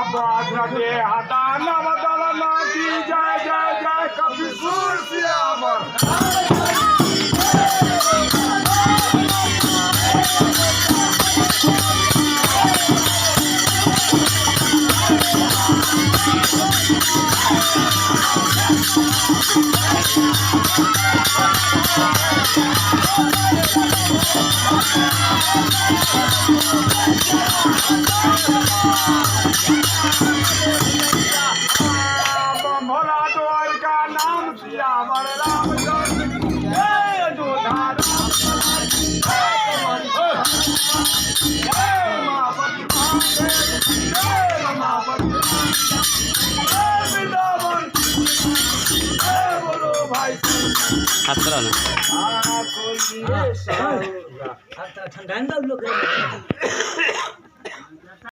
अब आजराते हटाना बताना की जय जय जय कभी सूर सियावर। भोला द्वारका नाम सियावर रामचंद्र की जय अयोध्या राम जय उमापति महादेव की जय रमापति जय वृंदावन जय बोलो भाई हात करा ना कोई आता ठंडा लोग